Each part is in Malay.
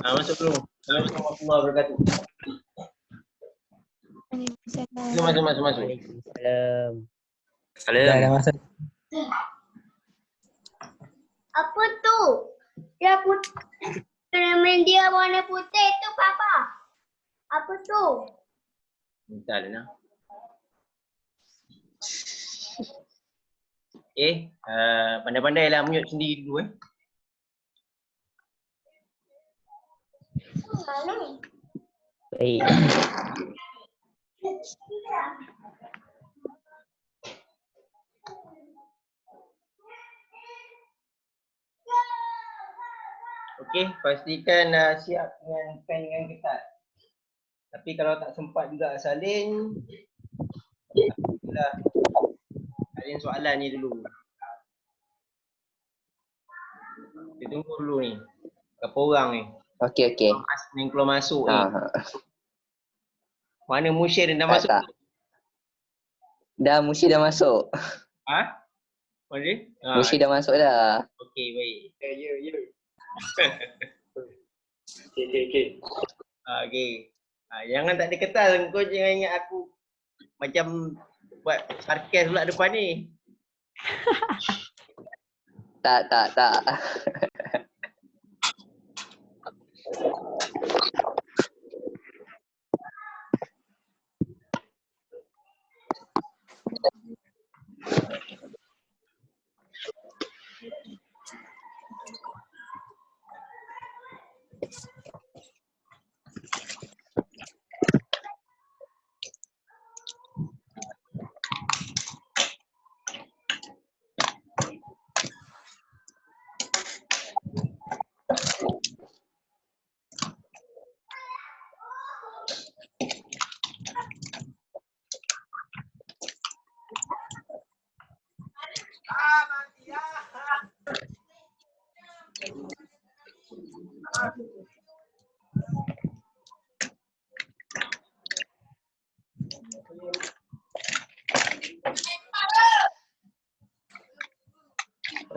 Masuk dulu. Assalamualaikum warahmatullahi wabarakatuh. Masuk. Waalaikumsalam. Dah masuk. Apa tu? Dia putih. Cermin dia warna putih tu papa. Apa tu? Bentar Lena. Pandai-pandailah mute sendiri dulu Mana? Baik. Okey, pastikan siap dengan pen dengan kertas. Tapi kalau tak sempat juga salin, salin soalan ni dulu. Kita tunggu dulu ni. Berapa orang ni? Okey. Yang keluar masuk ni. Mana Musyir dah masuk? Tak. Dah Musyir dah masuk. Ha? Mana dia? Musyir dah masuk dah. Okey, baik. Ya. Okey. Okey. Jangan tak ada kertas, kau jangan ingat aku macam buat sarkas pula depan ni. Tak.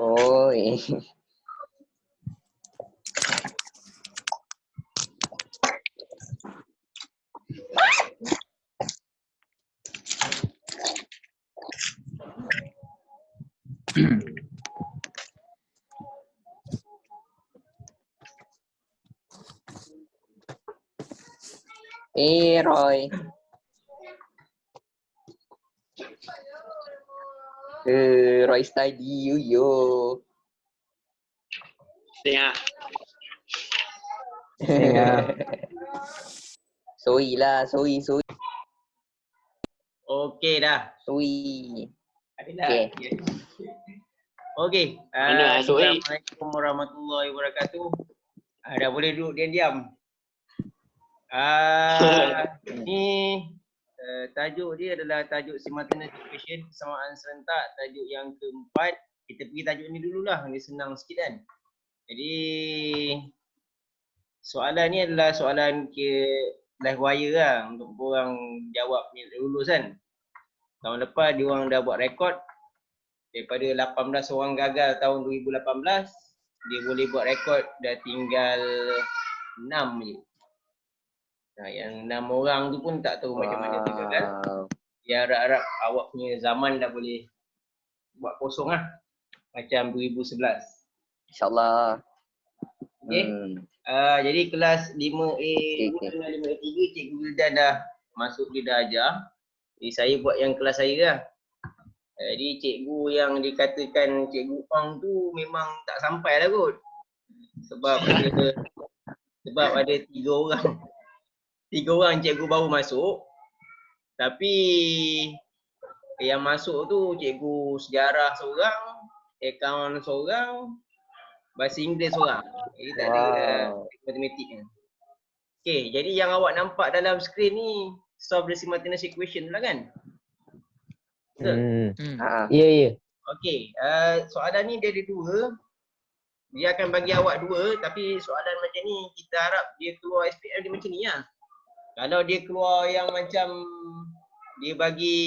Oi. Roy. Roy study yo. Tengah. Sorry. Okey dah. Sorry. Okey. Okey. Mana Sohi? Assalamualaikum warahmatullahi wabarakatuh. Dah boleh duduk diam-diam. Ni tajuk dia adalah tajuk simultaneous equation persamaan serentak, tajuk yang keempat. Kita pergi tajuk ni dululah, dia senang sikit kan. Jadi soalan ni adalah soalan live wire lah untuk korang jawab ni lulus kan. Tahun lepas dia orang dah buat rekod daripada 18 orang gagal tahun 2018, dia boleh buat rekod dah tinggal 6 je. Yang 6 orang tu pun tak tahu macam mana dia gagal. Dia harap-harap awak punya zaman dah boleh buat kosong lah. Macam 2011. InsyaAllah. Okay. Jadi kelas 5A dengan 5A3 Cikgu Wildan dah masuk, dia dah ajar. Jadi saya buat yang kelas saya lah. Jadi cikgu yang dikatakan Cikgu Ong tu memang tak sampai lah kot. Sebab ada 3 orang. 3 orang cikgu baru masuk. Tapi yang masuk tu cikgu sejarah seorang, akaun seorang, bahasa Inggeris seorang. Jadi tak ada matematik kan. Okay, jadi yang awak nampak dalam skrin ni solve the simultaneous equation lah kan? Betul? Ya. Okay, soalan ni dia ada 2. Dia akan bagi awak 2, tapi soalan macam ni kita harap dia keluar SPM dia macam ni lah. Kalau dia keluar yang macam dia bagi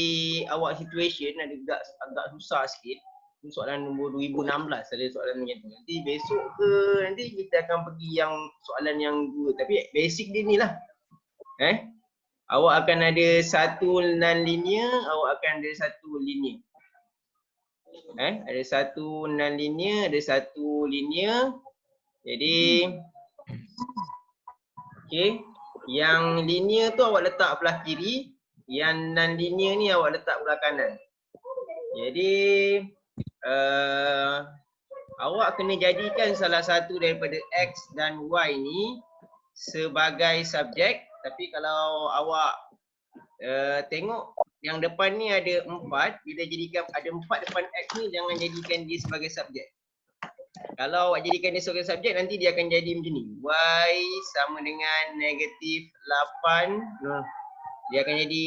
awak situation agak susah sikit. soalan nombor 2016 ada soalan macam tu. Nanti besok ke nanti kita akan pergi yang soalan yang 2. Tapi basic dia ni lah. Awak akan ada satu non-linear, awak akan ada satu linear. Ada satu non-linear, ada satu linear. Jadi okey, yang linear tu awak letak belah kiri, yang non-linear ni awak letak belah kanan. Jadi awak kena jadikan salah satu daripada X dan Y ni sebagai subjek. Tapi kalau awak tengok yang depan ni ada 4, bila jadikan ada 4 depan X ni, jangan jadikan dia sebagai subjek. Kalau awak jadikan dia sebagai subjek, nanti dia akan jadi macam ni. Y sama dengan negatif 8. Dia akan jadi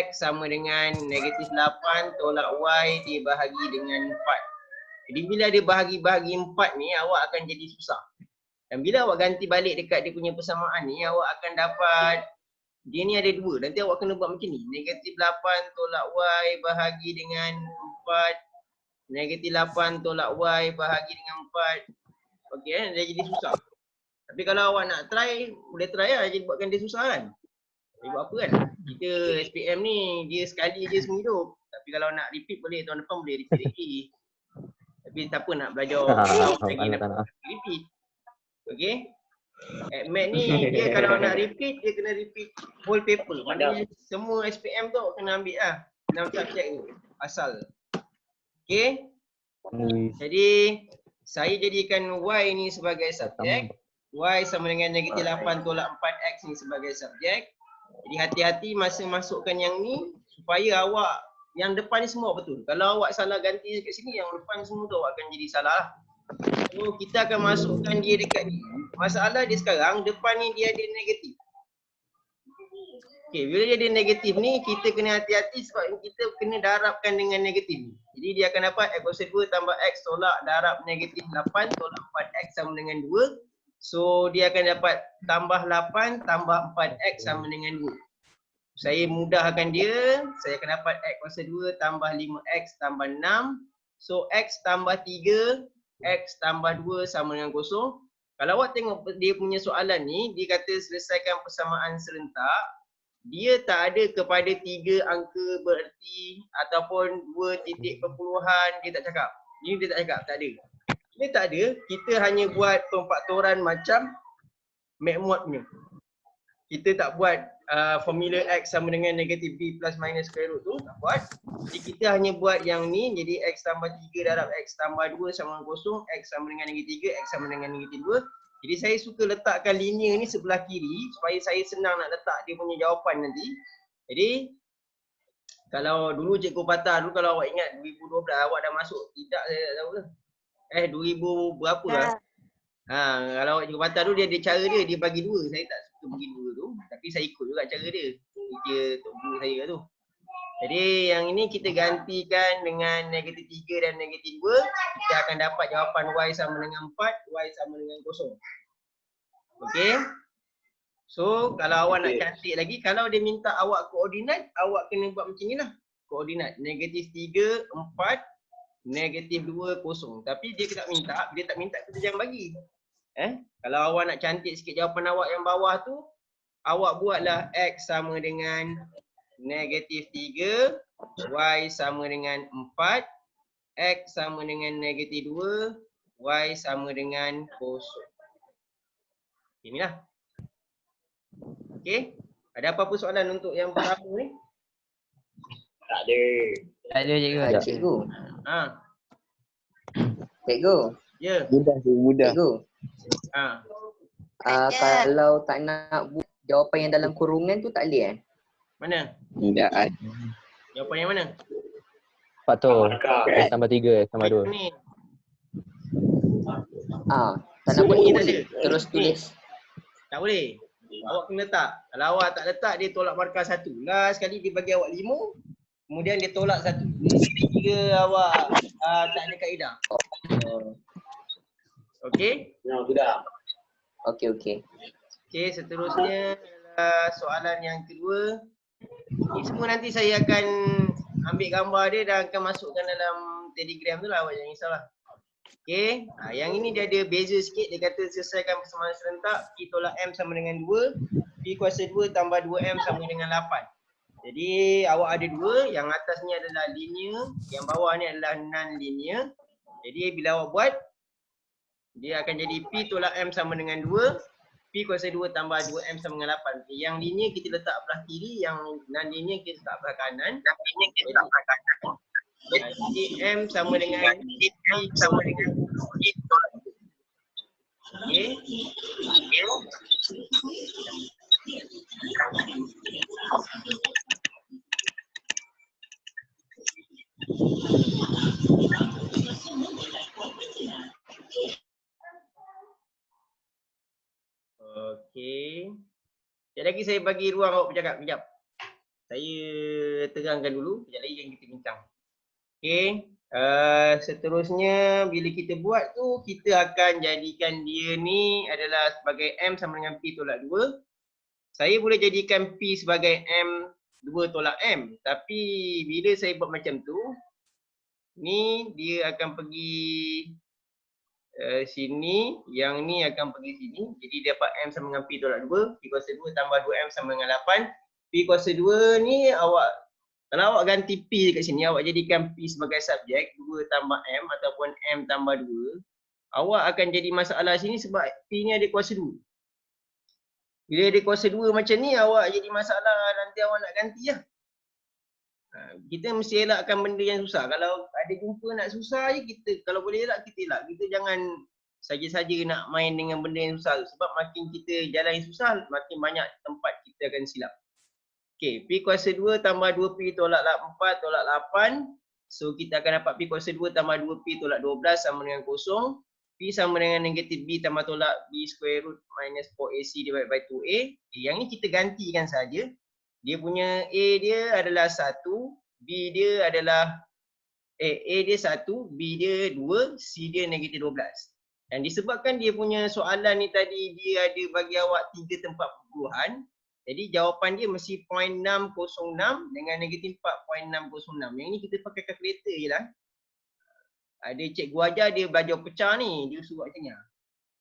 X sama dengan negatif 8 tolak Y dibahagi dengan 4. Jadi bila dia bahagi-bahagi 4 ni, awak akan jadi susah. Dan bila awak ganti balik dekat dia punya persamaan ni, awak akan dapat dia ni ada 2. Nanti awak kena buat macam ni. Negatif 8 tolak Y bahagi dengan 4. Negatif 8 tolak Y bahagi dengan 4. Okey, dia jadi susah. Tapi kalau awak nak try, boleh try lah. Jadi buatkan dia susah kan. Dia buat apa kan? Kita SPM ni, dia sekali je semua hidup. Tapi kalau nak repeat boleh, tahun depan boleh repeat lagi. Tapi siapa nak belajar lagi nak repeat. Okey. Admat ni dia kalau nak repeat, dia kena repeat whole paper. Maknanya semua SPM tu kena ambil lah 6 subjek tu asal. Okey. Jadi saya jadikan Y ni sebagai subjek. Y sama dengan negatif 8 tolak 4X ni sebagai subjek. Jadi hati-hati masa masukkan yang ni supaya awak yang depan ni semua betul. Kalau awak salah ganti dekat sini, yang depan semua tu awak akan jadi salah lah. So kita akan masukkan dia dekat ni. Masalah dia sekarang depan ni dia ada negatif. Okey, bila dia ada negatif ni kita kena hati-hati sebab kita kena darabkan dengan negatif ni. Jadi dia akan dapat X kuasa 2 tambah X tolak darab negatif 8 tolak 4X sama dengan 2. So dia akan dapat tambah 8 tambah 4X sama dengan 2. Saya mudahkan dia, saya akan dapat X kuasa 2 tambah 5X tambah 6. So X tambah 3, X tambah 2 sama dengan kosong. Kalau awak tengok dia punya soalan ni, dia kata selesaikan persamaan serentak. Dia tak ada kepada 3 angka bererti ataupun 2 titik perpuluhan, dia tak cakap. Ni dia tak cakap, tak ada. Dia tak ada, kita hanya buat pemfaktoran macam McMod punya. Kita tak buat formula X sama dengan negatif B plus minus square root tu, tak buat. Jadi kita hanya buat yang ni, jadi X tambah 3 darab X tambah 2 sama dengan kosong, X sama dengan negatif 3, X sama dengan negatif 2. Jadi saya suka letakkan linear ni sebelah kiri supaya saya senang nak letak dia punya jawapan nanti. Jadi kalau dulu Cikgu Patah dulu, kalau awak ingat 2012 awak dah masuk, tidak saya tak tahu ke. 2000 berapa lah. Kalau awak Cikgu Patah dulu dia ada cara dia bagi 2. Saya tak suka bagi 2 tu, tapi saya ikut juga cara dia. Dia tok guru saya tu. Jadi yang ini kita gantikan dengan negatif 3 dan negatif 2. Kita akan dapat jawapan Y sama dengan 4, Y sama dengan kosong. Okey. So kalau awak nak cantik lagi, kalau dia minta awak koordinat, awak kena buat macam ni lah. Koordinat negatif 3, 4, negatif 2, kosong. Tapi dia tak minta, dia tak minta kita jangan bagi. Kalau awak nak cantik sikit jawapan awak yang bawah tu, awak buatlah X sama dengan negatif 3, Y sama dengan 4, X sama dengan negatif 2, Y sama dengan kosong. Inilah. Okey. Ada apa-apa soalan untuk yang pertama ni? Tak ada. Tak ada cikgu. Cikgu. Ha. Cikgu. Ya. Mudah tu, mudah. Cikgu. Ha. Kalau tak nak buat jawapan yang dalam kurungan tu tak boleh Mana? Tidak ada. Jawapan yang mana? Faktor. Markah. X tambah 3, X tambah 2. Ni. Tak nak buat Ni tu tak boleh. ada. Terus tulis. Tak boleh. Awak kena letak. Kalau awak tak letak, dia tolak markah 1. Last sekali dia bagi awak 5. Kemudian dia tolak 1. Kira awak tak ada kaedah. Okey? Ya, sudah. Okey, okey. Okey, seterusnya adalah soalan yang kedua. Ini semua nanti saya akan ambil gambar dia dan akan masukkan dalam Telegram tu lah, awak jangan risaulah. Okay, yang ini dia ada beza sikit. Dia kata selesaikan persamaan serentak, P tolak M sama dengan 2, P kuasa 2 tambah 2M sama dengan 8. Jadi awak ada 2, yang atas ni adalah linear, yang bawah ni adalah non-linear. Jadi bila awak buat, dia akan jadi P tolak M sama dengan 2, P kuasa 2 tambah 2M sama dengan 8. Yang linear kita letak belah kiri, yang non-linear kita letak belah kanan. Jadi M sama dengan P sama dengan P tolak 2. Okay. Okey. Sekejap lagi saya bagi ruang awak bercakap. Kejap. Saya terangkan dulu. Kejap lagi yang kita bincang. Okey. Seterusnya bila kita buat tu, kita akan jadikan dia ni adalah sebagai M sama dengan P tolak 2. Saya boleh jadikan P sebagai M 2 tolak M. Tapi bila saya buat macam tu, ni dia akan pergi sini, yang ni akan pergi sini. Jadi dia dapat M sama dengan P tolak 2, P kuasa 2 tambah 2M sama dengan 8. P kuasa 2 ni awak, kalau awak ganti P dekat sini, awak jadikan P sebagai subjek, 2 tambah M ataupun M tambah 2. Awak akan jadi masalah sini sebab P ni ada kuasa 2. Bila ada kuasa 2 macam ni, awak jadi masalah, nanti awak nak ganti lah. Kita mesti elakkan benda yang susah. Kalau ada jumpa nak susah je, kita kalau boleh elak, kita elak. Kita jangan saja-saja nak main dengan benda yang susah. Sebab makin kita jalan yang susah, makin banyak tempat kita akan silap. Okay, P kuasa 2 tambah 2P tolak 4 tolak 8. So kita akan dapat P kuasa 2 tambah 2P tolak 12 sama dengan 0. P sama dengan negatif B tambah tolak B square root minus 4AC divided by 2A. Okay, yang ni kita gantikan saja. Dia punya A dia adalah 1, B dia adalah A dia 1, B dia 2, C dia negatif 12. Dan disebabkan dia punya soalan ni tadi dia ada bagi awak 3 tempat perpuluhan. Jadi jawapan dia mesti 0.606 dengan negatif 4.606. Yang ni kita pakai kalkulator je lah. Ada cikgu ajar dia belajar pecah ni, dia suruh macam ni.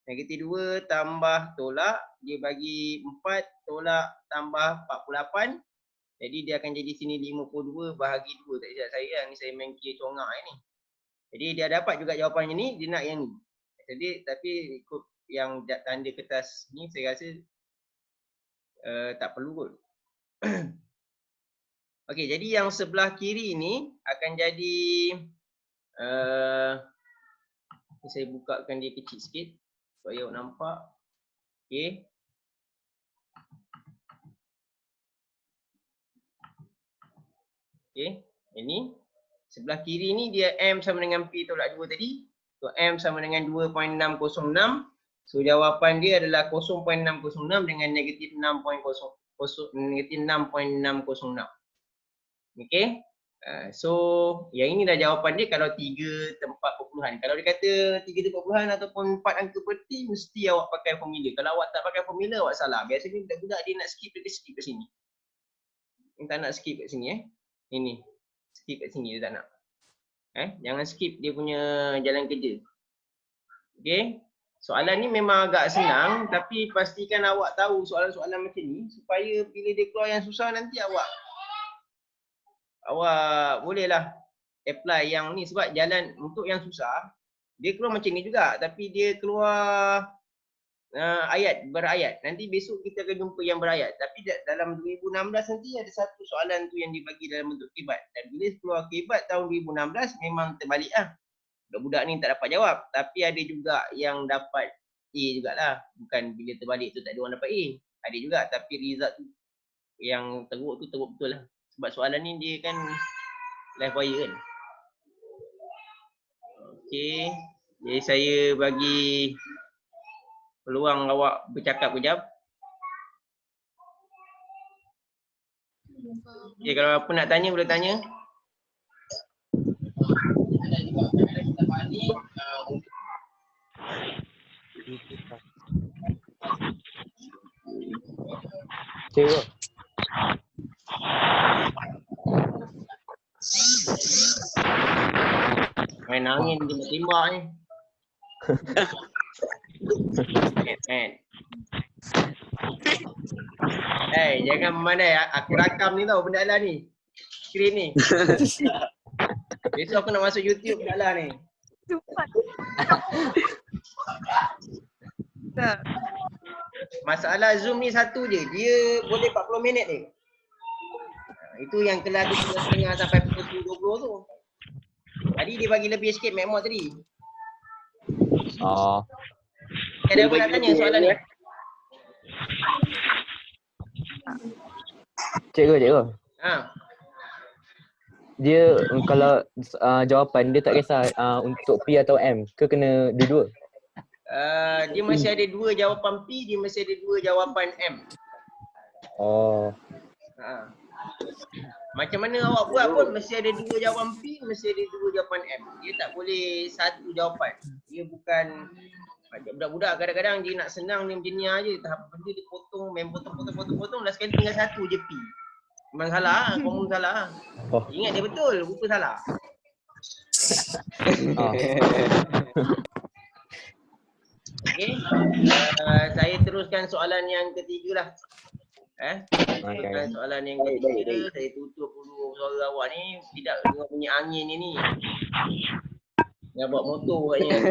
Negatif 2 tambah tolak, dia bagi 4 tolak tambah 48. Jadi dia akan jadi sini 52 bahagi 2. Tak silap saya lah, ni saya main kira congak ni. Jadi dia dapat juga jawapannya ni, dia nak yang ni. Jadi tapi ikut yang tanda kertas ni saya rasa tak perlu kot. Okey, jadi yang sebelah kiri ni akan jadi saya bukakan dia kecil sikit supaya awak nampak. Okey. Okey, ini sebelah kiri ni dia M sama dengan P tolak 2 tadi. So M sama dengan 2.606. So jawapan dia adalah 0.606 dengan negatif 6.606. Okey. So yang ini dah jawapan dia kalau 3 tempat perpuluhan. Kalau dia kata 3 tempat perpuluhan ataupun 4 angka peti, mesti awak pakai formula. Kalau awak tak pakai formula, awak salah. Biasanya budak-budak dia nak skip, dia skip kat sini. Dia tak nak skip kat sini Ini. Skip kat sini dia tak nak. Jangan skip dia punya jalan kerja. Okey. Soalan ni memang agak senang, tapi pastikan awak tahu soalan-soalan macam ni supaya bila dia keluar yang susah nanti awak bolehlah apply yang ni. Sebab jalan untuk yang susah dia keluar macam ni juga, tapi dia keluar ayat berayat. Nanti besok kita akan jumpa yang berayat, tapi dalam 2016 nanti ada satu soalan tu yang dibagi dalam bentuk kibat. Dan bila keluar kibat tahun 2016 memang terbalik lah. Budak-budak ni tak dapat jawab, tapi ada juga yang dapat A jugalah. Bukan bila terbalik tu tak ada orang dapat A. Ada juga, tapi result tu yang teruk tu teruk betul lah. Sebab soalan ni dia kan live wire kan. Okey, jadi saya bagi peluang awak bercakap kejap. Okey, kalau apa nak tanya boleh tanya. Cikgu. main angin tembak ni. Main. Jangan memandai. Aku rakam ni tau benda lah ni. Skrin ni. Besok aku nak masuk YouTube benda lah ni. Masalah Zoom ni satu je. Dia boleh 40 minit ni. Itu yang kelas 2.30 sampai pukul 10.20 tu. Tadi dia bagi lebih sikit memot tadi. Oh. Ada apa nak tanya soalan ni? Cikgu. Ha. Dia kalau jawapan dia tak kisah untuk P atau M ke kena dua-dua? Dia masih ada 2 jawapan P, dia masih ada 2 jawapan M. Oh. Ha. Macam mana awak buat pun mesti ada 2 jawapan P, mesti ada 2 jawapan M. Dia tak boleh satu jawapan. Dia bukan budak-budak kadang-kadang dia nak senang dia macam ni aje, tahap benda dia potong, main potong last sekali tinggal satu je P. Memang salah, kamu salah. Oh. Ingat dia betul, rupa salah. Oh. Okey. Saya teruskan soalan yang ketiga lah. Okay. Soalan yang ketiga, saya tutup dulu suara awak ni, tidak dengar bunyi angin ni. Yang bawa motor katnya.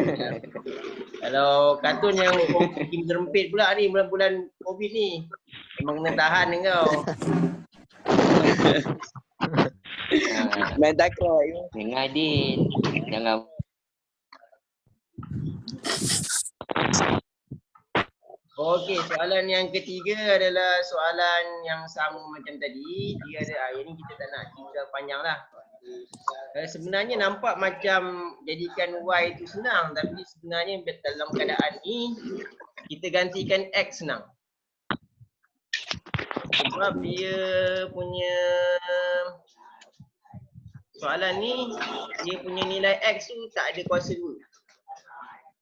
Kalau kartun yang Kim Serempit pula ni bulan-bulan Covid ni, memang kena tahan kau. Main takraw. Dengar Din. Jangan. Okey, soalan yang ketiga adalah soalan yang sama macam tadi. Dia ada hari ni kita tak nak cerita panjang lah. Sebenarnya nampak macam jadikan Y itu senang, tapi sebenarnya dalam keadaan ni kita gantikan X senang. Sebab dia punya soalan ni, dia punya nilai X tu tak ada kuasa 2.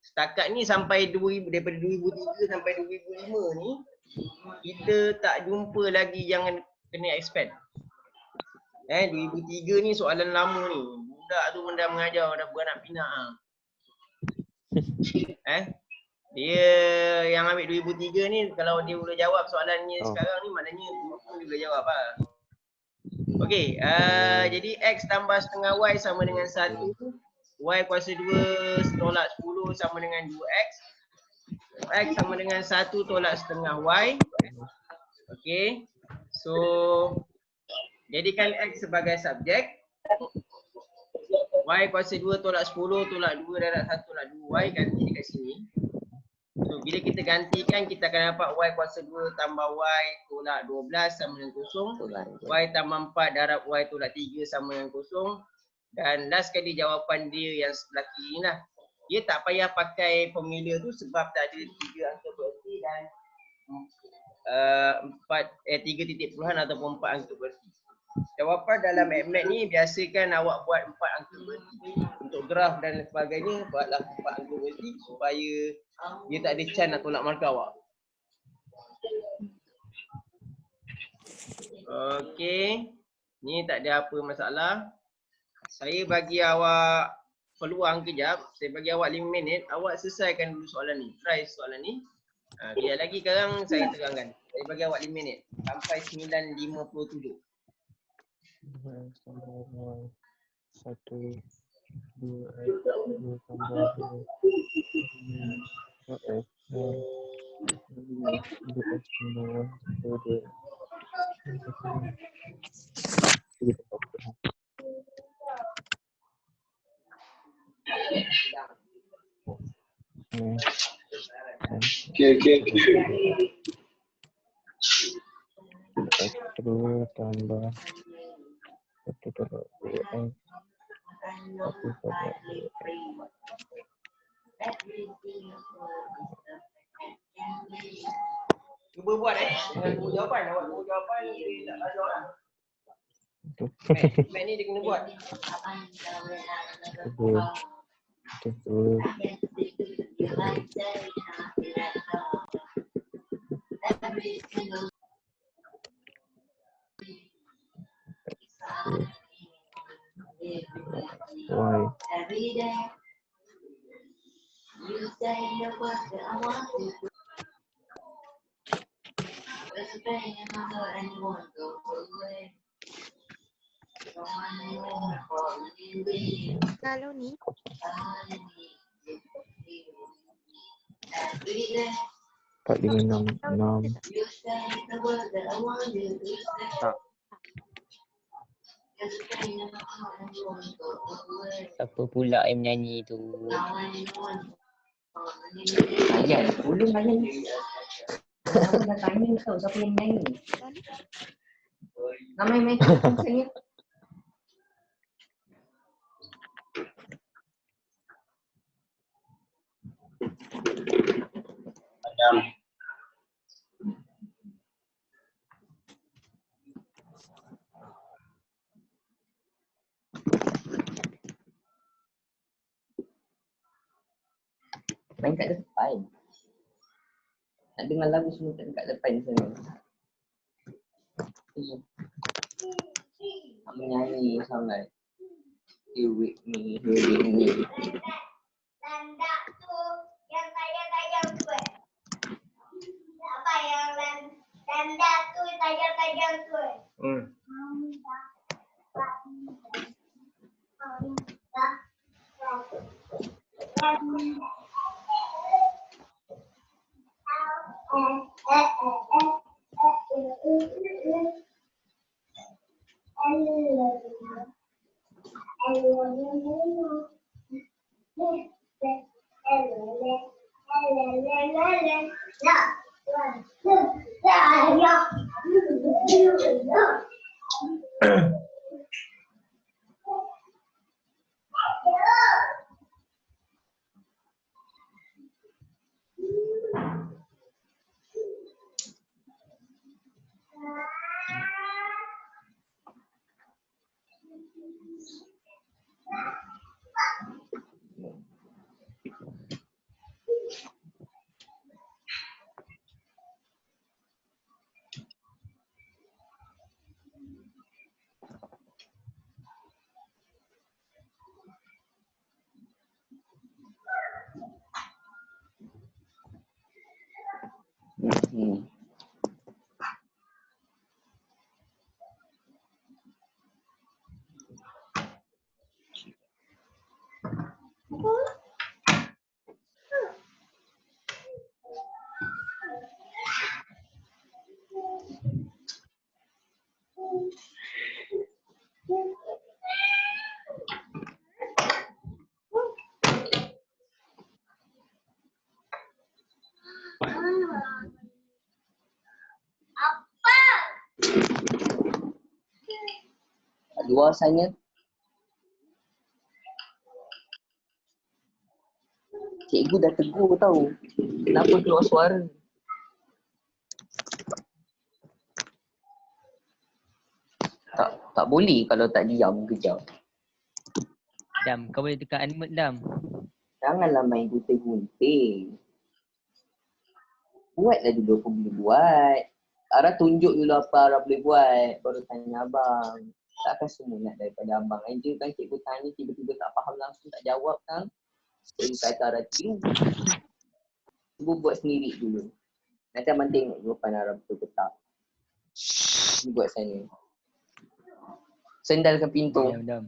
Setakat ni sampai 2000, daripada 2003 sampai 2005 ni, kita tak jumpa lagi yang kena expand. 2003 ni soalan lama ni. Budak tu dah mengajar, dah beranak pinak. Dia yang ambil 2003 ni, kalau dia boleh jawab soalan ni sekarang ni, maknanya dia boleh jawab lah. Okey, jadi X tambah setengah Y sama dengan 1. Y kuasa 2 tolak 10 sama dengan 2X. X sama dengan 1 tolak setengah Y. Okey, so jadikan X sebagai subjek. Y kuasa 2 tolak 10 tolak 2 darab 1 tolak 2Y, ganti dekat sini. So bila kita gantikan, kita akan dapat Y kuasa 2 tambah Y tolak 12 sama dengan 0. Y tambah 4 darab Y tolak 3 sama dengan 0. Dan last kali jawapan dia yang sebelah kiri ni lah. Dia tak payah pakai formula tu sebab tak ada 3 angka berarti dan 3 titik puluhan ataupun 4 angka berarti. Jawapan dalam MAT ni biasakan awak buat 4 angka berarti. Untuk graf dan sebagainya, buatlah 4 angka berarti supaya dia tak ada chance nak tolak markah awak. Okey, ni tak ada apa masalah. Saya bagi awak peluang kejap. Saya bagi awak 5 minit. Awak selesaikan dulu soalan ni. Try soalan ni. Kejap lagi sekarang saya terangkan. Saya bagi awak 5 minit. Sampai 9.57. 1, 2, Okay. Terus tambah 1 tolak 2X. 1 tolak 2X. Cuba buat dengan 2 jawapan. Awak 2 jawapan dia tak tajuk lah. Mat ni dia kena buat. Terus. Y Kalau ni. 4, 5, 6, 6. Tak. Siapa pula yang menyanyi tu? Ayan, boleh nyanyi. Aku dah tanya kau siapa yang nyanyi. Nama yang main macamnya. Adam. Main kat depan. Nak dengar lagu semua kat depan sana. Nak menyanyi sangat. You with me, you with me. Landak tu yang tajam-tajam tu Apa yang landak tu tajam-tajam tu Luar sana. Cikgu dah tegur tau. Kenapa keluar suara? Tak boleh kalau tak diam kejap. Dam, kau boleh tekan unmute Dam. Janganlah main gunting-gunting. Buatlah dulu apa boleh buat. Ara tunjuk dulu apa Ara boleh buat. Baru tanya abang. Takkan semua nak daripada abang aja kan cikgu tanya tiba-tiba tak faham langsung tak jawab kan. Cikgu kata Ara tiru. Cuba buat sendiri dulu. Nanti abang tengok jawapan Ara betul ke tak. Cuba buat sana. Sendalkan pintu. Dam.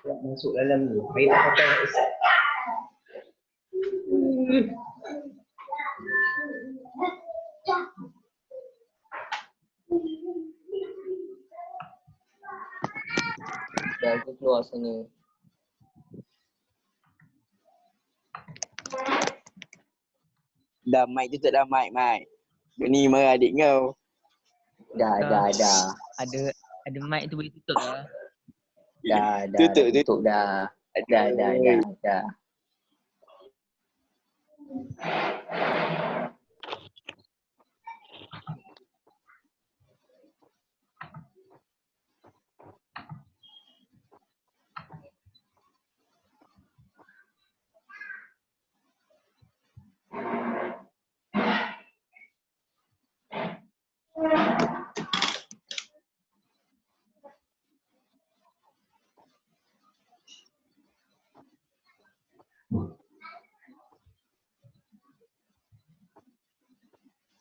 Masuk dalam ni. Mari tak pakai headset. Dah aku keluar sana. Dah mic tutup dah mic. Ni marah adik kau. Dah. Ada mic tu boleh tutup lah. Dah. Tutup. Dah. Dah.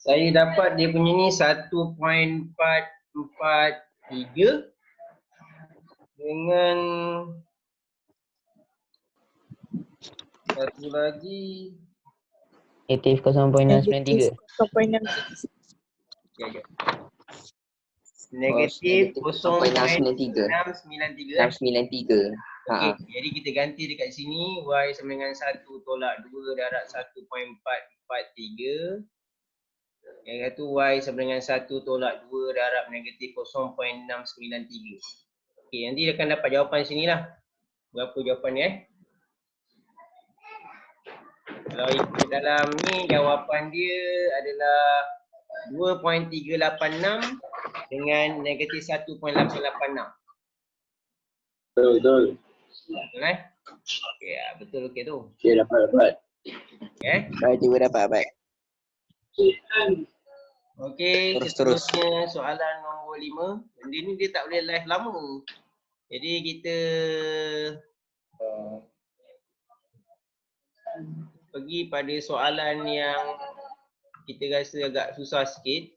Saya dapat dia punya ni 1.443 dengan satu lagi. Negatif 0.693. Ya. Negatif 0.693. 0.693. 693. Okey, jadi kita ganti dekat sini y sama dengan 1 tolak 2 darab 1.443. Yang kata y sama dengan 1 tolak 2 darab negatif 0.693. Okey, nanti akan dapat jawapan sini lah. Berapa jawapan dia Kalau ikut dalam ni, jawapan dia adalah 2.386 dengan negatif 1.886. Betul. Betul Okey, betul okey tu. Okey, dapat. Okey. Baik, cuba dapat. Okey, Terus. seterusnya soalan nombor 5. Benda ni dia tak boleh live lama. Jadi kita pergi pada soalan yang kita rasa agak susah sikit.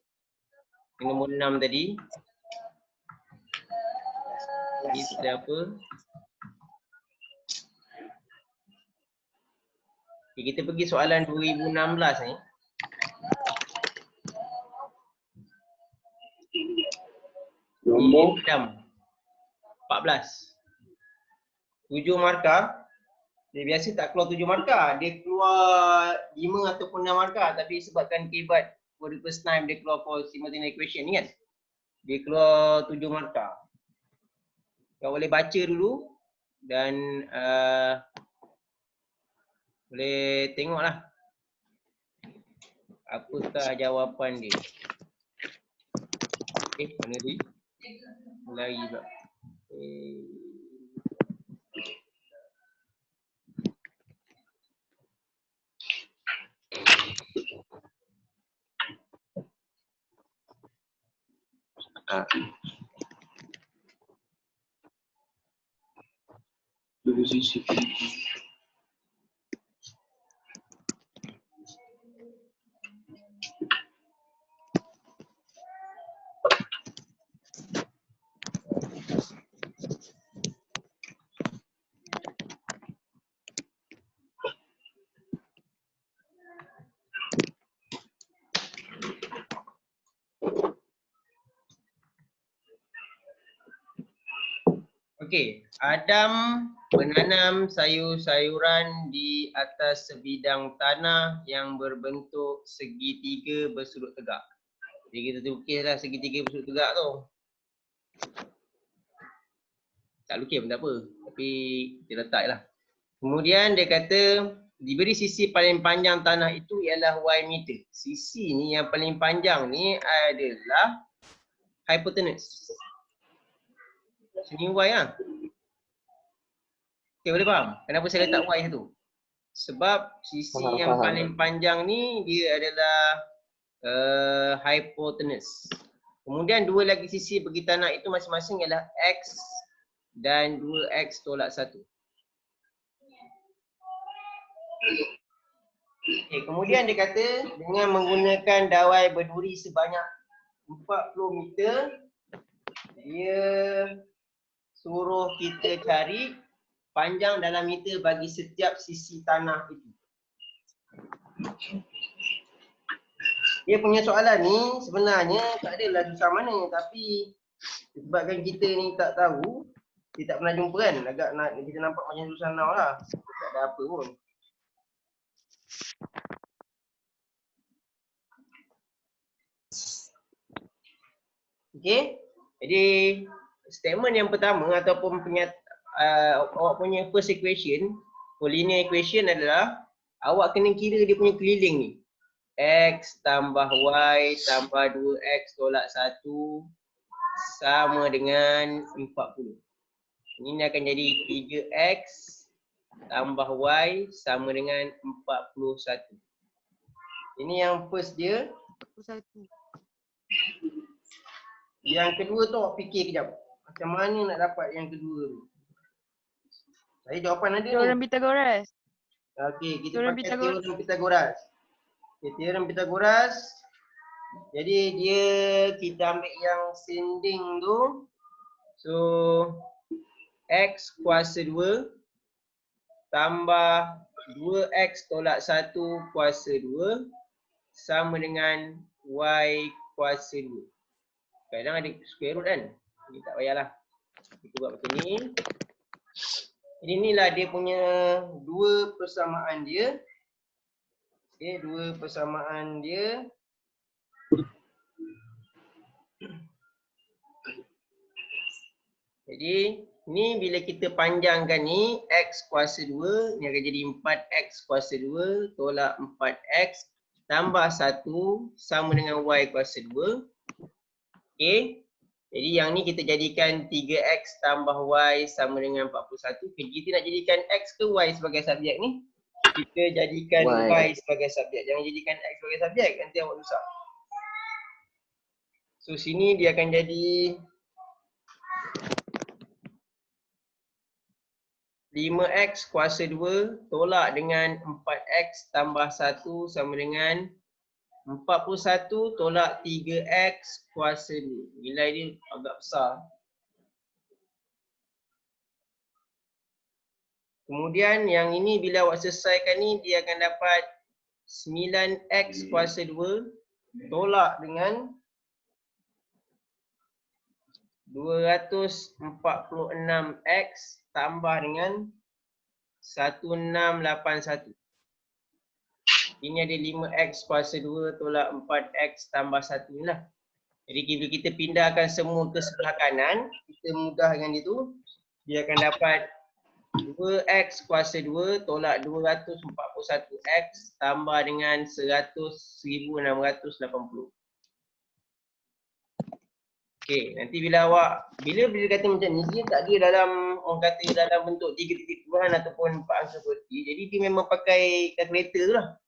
Yang nombor 6 tadi. Ini sudah apa? Okay, kita pergi soalan 2016 ni. Nombor 14. 7 markah. Dia biasa tak keluar 7 markah. Dia keluar 5 ataupun 6 markah. Tapi sebabkan K-BAT for the first time dia keluar for simultaneous equation ni kan. Dia keluar 7 markah. Kau boleh baca dulu dan boleh tengoklah apakah jawapan dia. Mana dia? Lari pula. Okey, Adam menanam sayur-sayuran di atas sebidang tanah yang berbentuk segitiga bersudut tegak. Jadi kita lukislah segitiga bersudut tegak tu. Tak lukis pun tak apa, tapi kita letaklah. Kemudian dia kata diberi sisi paling panjang tanah itu ialah y meter. Sisi ni yang paling panjang ni adalah hypotenuse. Sini y lah. Okay, boleh faham? Kenapa saya letak y tu? Sebab sisi yang paling panjang ni dia adalah hypotenuse. Kemudian dua lagi sisi bagi tanah itu masing-masing ialah x dan 2x tolak 1. Okay, kemudian dia kata dengan menggunakan dawai berduri sebanyak 40 meter, dia suruh kita cari panjang dalam meter bagi setiap sisi tanah itu. Dia punya soalan ni sebenarnya tak adalah susah mana, tapi sebabkan kita ni tak tahu, kita tak pernah jumpa kan, agak nak kita nampak macam susah now lah. Tak ada apa pun. Okey. Jadi statement yang pertama ataupun awak punya first equation, linear equation adalah awak kena kira dia punya keliling ni. X tambah Y tambah 2X tolak 1 sama dengan 40. Ini akan jadi 3X tambah Y sama dengan 41. Ini yang first dia. Yang kedua tu awak fikir kejap. Macam mana nak dapat yang kedua tu? Saya jawapan ada ni. Teorem Pythagoras. Okey, kita pakai teorem Pythagoras. Okay, teorem Pythagoras. Jadi dia kita ambil yang sending tu. So X kuasa 2 tambah 2X tolak 1 kuasa 2 sama dengan Y kuasa 2. Kadang ada square root kan? Jadi tak payahlah. Kita buat macam ni. Jadi inilah dia punya dua persamaan dia. Okay, dua persamaan dia. Jadi ni bila kita panjangkan ni X kuasa 2 ni akan jadi 4X kuasa 2 tolak 4X tambah 1 sama dengan Y kuasa 2. Okay. Jadi yang ni kita jadikan 3X tambah Y sama dengan 41. Kita nak jadikan X ke Y sebagai subjek ni? Kita jadikan Y sebagai subjek. Jangan jadikan X sebagai subjek. Nanti awak susah. So sini dia akan jadi 5X kuasa 2 tolak dengan 4X tambah 1 sama dengan 41 tolak 3X kuasa 2. Nilai dia agak besar. Kemudian yang ini bila awak selesaikan ni dia akan dapat 9X kuasa 2 tolak dengan 246X tambah dengan 1681. Ini ada 5X kuasa 2 tolak 4X tambah 1 ni lah. Jadi bila kita pindahkan semua ke sebelah kanan, kita mudah dengan itu. Dia akan dapat 2X kuasa 2 tolak 241X tambah dengan 1680. Okey, nanti bila kata macam ni, dia tak ada dalam, orang kata dalam bentuk 3 titik tuhan ataupun 4 angka berarti. Jadi dia memang pakai kalkulator tu lah.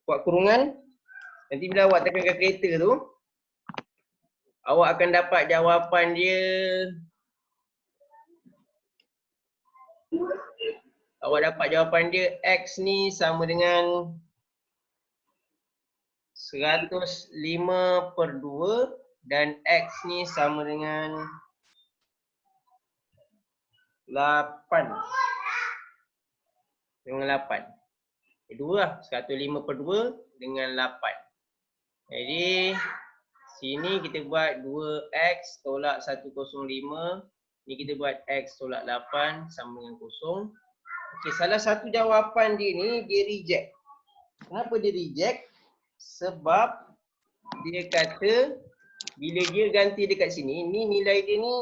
Buat kurungan. Nanti bila awak tekan kalkulator tu, awak akan dapat jawapan dia. Awak dapat jawapan dia X ni sama dengan 105/2 dan X ni sama dengan 8. Dengan 8. Kedua lah, 105/2 dengan 8. Jadi sini kita buat 2X tolak 105. Ni kita buat X tolak 8 sama dengan 0. Okey, salah satu jawapan dia ni dia reject. Kenapa dia reject? Sebab dia kata bila dia ganti dekat sini, ni nilai dia ni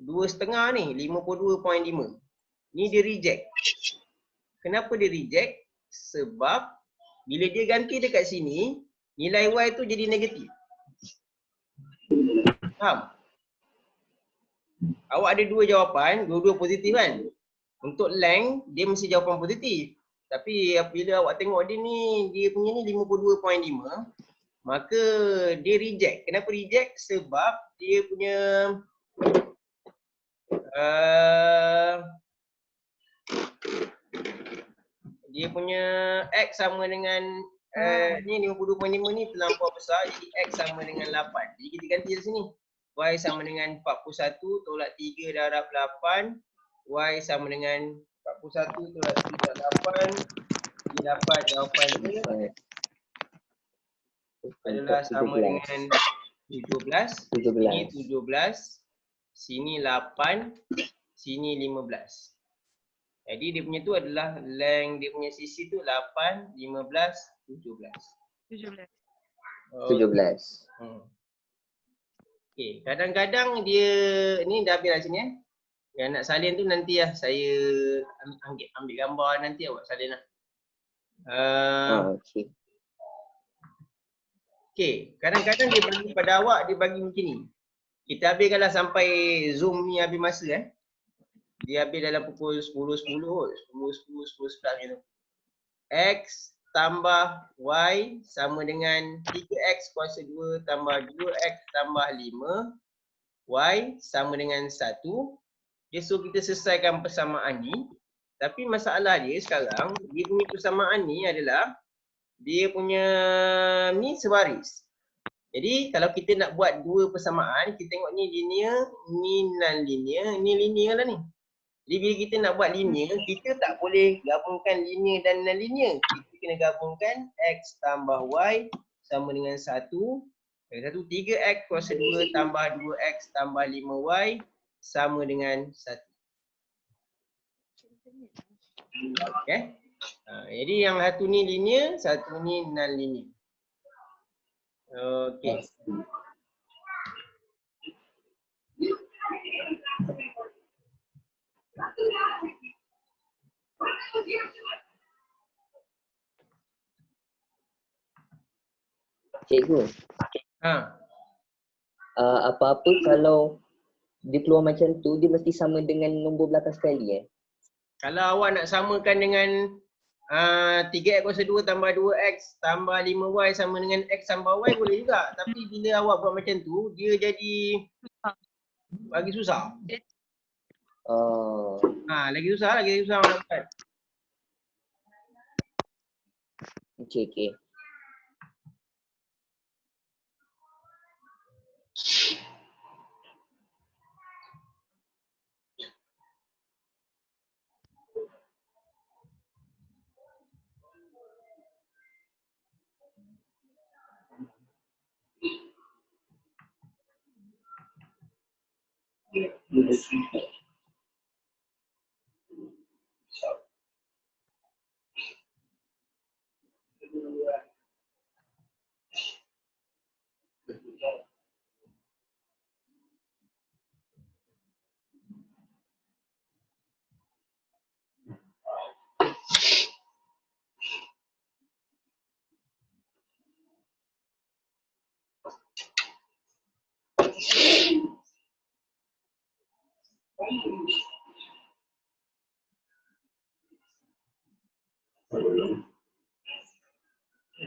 52.5 ni, 52.5. Ni dia reject. Kenapa dia reject? Sebab bila dia ganti dekat sini, nilai Y tu jadi negatif. Faham? Awak ada dua jawapan, dua-dua positif kan? Untuk length, dia mesti jawapan positif. Tapi bila awak tengok dia ni, dia punya ni 52.5, maka dia reject. Kenapa reject? Sebab dia punya X sama dengan ni 52.5 ni terlampau besar, jadi X sama dengan 8. Jadi kita ganti di sini. Y sama dengan 41 tolak 3 darab 8. Y sama dengan 41 tolak 3 darab 8. Dia dapat jawapan dia adalah sama dengan 17. Ini 17. Sini 8. Sini 15. Jadi dia punya tu adalah length dia punya sisi tu 8, 15, 17. 17. 17. Okey, kadang-kadang dia ni dah habis lah sini Yang nak salin tu nanti lah saya ambil gambar nanti awak salin lah. Okey. Okey, kadang-kadang dia bagi pada awak, dia bagi macam ni. Kita habiskanlah sampai Zoom ni habis masa Dia habis dalam pukul 10.10 kot. 10.11 macam tu. X tambah Y sama dengan 3X kuasa 2 tambah 2X tambah 5. Y sama dengan 1. Dia suruh kita selesaikan persamaan ni. Tapi masalah dia sekarang, dia punya persamaan ni adalah dia punya ni sebaris. Jadi kalau kita nak buat dua persamaan, kita tengok ni linear, ni non-linear, ni linear lah ni. Jadi bila kita nak buat linear, kita tak boleh gabungkan linear dan non-linear. Kita kena gabungkan X tambah Y sama dengan 1. 3X kuasa 2 tambah 2X tambah 5Y sama dengan 1. Okay. Jadi yang satu ni linear, satu ni non-linear. Okay. Cikgu, apa-apa kalau dia keluar macam tu, dia mesti sama dengan nombor belakang sekali Kalau awak nak samakan dengan 3X kuasa 2 tambah 2X tambah 5Y sama dengan X tambah Y boleh juga. Tapi bila awak buat macam tu, dia jadi lagi susah. Lagi susah nak buat. Okay.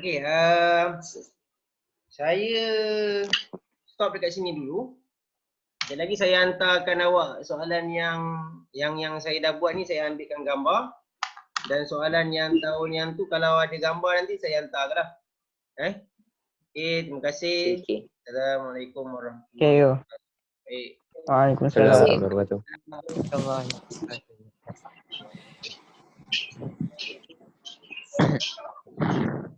Okay, saya stop dekat sini dulu. Sekali lagi saya hantarkan awak soalan yang saya dah buat ni, saya ambilkan gambar. Dan soalan yang tahun yang tu kalau ada gambar nanti saya hantar lah. Okay, terima kasih. Okay. Assalamualaikum warahmatullahi Okay, yo. wabarakatuh. Waalaikumsalam. Assalamualaikum warahmatullahi wabarakatuh.